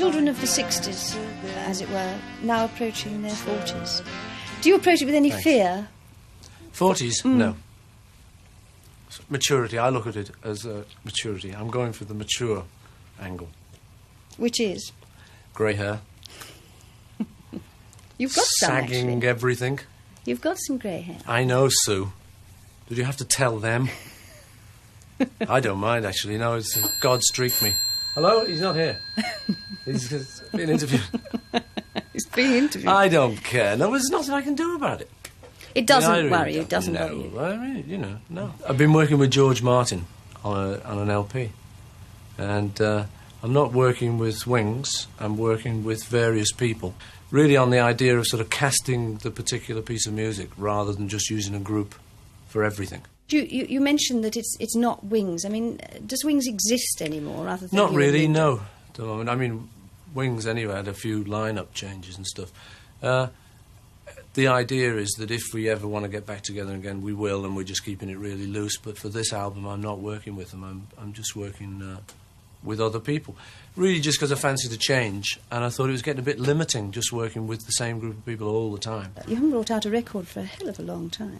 Children of the 60s, as it were, now approaching their 40s. Do you approach it with any fear? 40s? No. Maturity, I look at it as maturity. I'm going for the mature angle. Which is? Grey hair. You've got some, sagging actually. Everything. You've got some grey hair. I know, Sue. Did you have to tell them? I don't mind, actually. No, it's God streaked me. Hello? He's not here. He's being interviewed. He's being interviewed. I don't care. No, there's nothing I can do about it. It doesn't worry you, doesn't no, worry you. I mean, no. I've been working with George Martin on an LP. And I'm not working with Wings. I'm working with various people. Really on the idea of sort of casting the particular piece of music rather than just using a group for everything. You mentioned that it's not Wings. I mean, does Wings exist anymore? Rather than not really, no. At the moment. I mean, Wings anyway had a few line-up changes and stuff. The idea is that if we ever want to get back together again, we will, and we're just keeping it really loose. But for this album, I'm not working with them. I'm just working with other people. Really just because I fancied a change, and I thought it was getting a bit limiting just working with the same group of people all the time. You haven't brought out a record for a hell of a long time.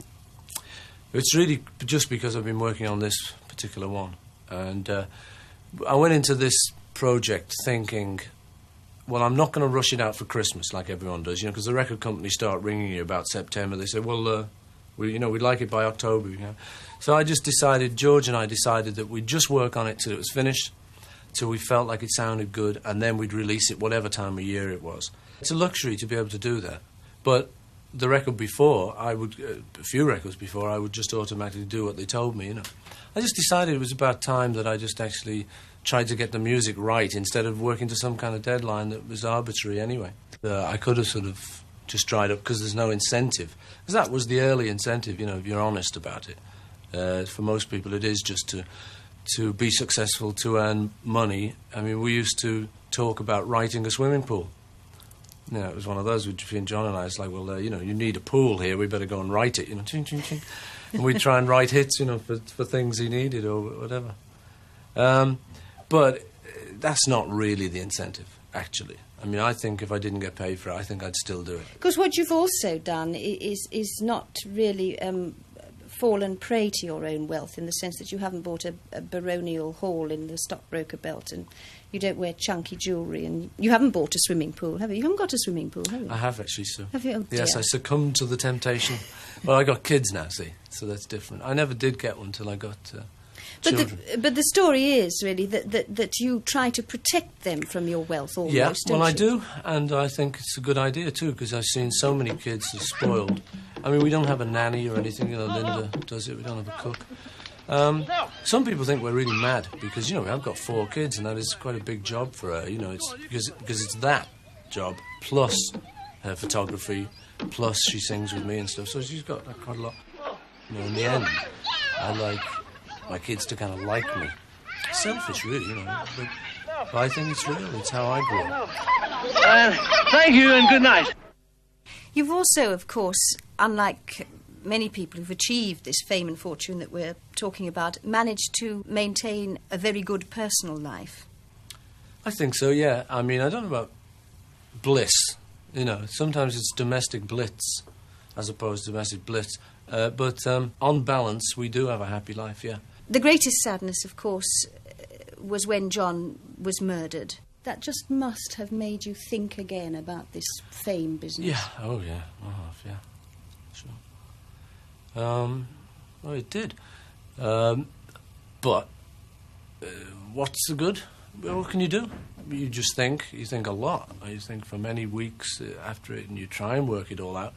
It's really just because I've been working on this particular one. And I went into this project thinking, well, I'm not going to rush it out for Christmas like everyone does, because the record companies start ringing you about September. They say, well, we'd like it by October, So I just decided, George and I decided that we'd just work on it till it was finished, till we felt like it sounded good, and then we'd release it whatever time of year it was. It's a luxury to be able to do that. But the record before, a few records before, I would just automatically do what they told me, I just decided it was about time that I just actually tried to get the music right instead of working to some kind of deadline that was arbitrary anyway. I could have sort of just dried up because there's no incentive. Because that was the early incentive, if you're honest about it. For most people, it is just to be successful, to earn money. I mean, we used to talk about writing a swimming pool. It was one of those between John and I. It's like, well, you need a pool here. We better go and write it, ching, ching, ching. And we'd try and write hits, for things he needed or whatever. But that's not really the incentive, actually. I mean, I think if I didn't get paid for it, I think I'd still do it. Because what you've also done is not really fallen prey to your own wealth, in the sense that you haven't bought a baronial hall in the stockbroker belt, and you don't wear chunky jewellery, and you haven't bought a swimming pool, have you? You haven't got a swimming pool, have you? I have, actually, Sue. Have you? Oh, yes, dear. I succumbed to the temptation. Well, I got kids now, see, so that's different. I never did get one till I got children. But the story is, really, that you try to protect them from your wealth almost, yeah, well, don't I you? do, and I think it's a good idea, too, because I've seen so many kids who are spoiled. I mean, we don't have a nanny or anything, Linda does it, we don't have a cook. Some people think we're really mad because, I've got 4 kids and that is quite a big job for her, it's because it's that job plus her photography, plus she sings with me and stuff, so she's got quite a lot. In the end, I like my kids to kind of like me. Selfish, really, but I think it's real, it's how I grew up. Thank you and good night. You've also, of course, unlike many people who've achieved this fame and fortune that we're talking about, managed to maintain a very good personal life. I think so, yeah. I mean, I don't know about bliss, Sometimes it's domestic blitz as opposed to domestic blitz. But on balance, we do have a happy life, yeah. The greatest sadness, of course, was when John was murdered. That just must have made you think again about this fame business. Yeah, oh yeah, yeah, sure. Well, it did. But what's the good? Well, what can you do? You think a lot. You think for many weeks after it, and you try and work it all out.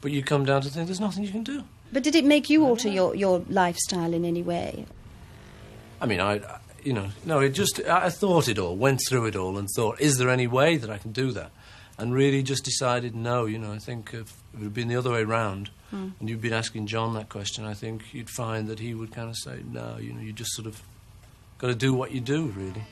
But you come down to think there's nothing you can do. But did it make you alter your lifestyle in any way? I mean, I thought it all, went through it all and thought, is there any way that I can do that? And really just decided no, I think if it had been the other way round and you'd been asking John that question, I think you'd find that he would kind of say, no, you just sort of got to do what you do, really.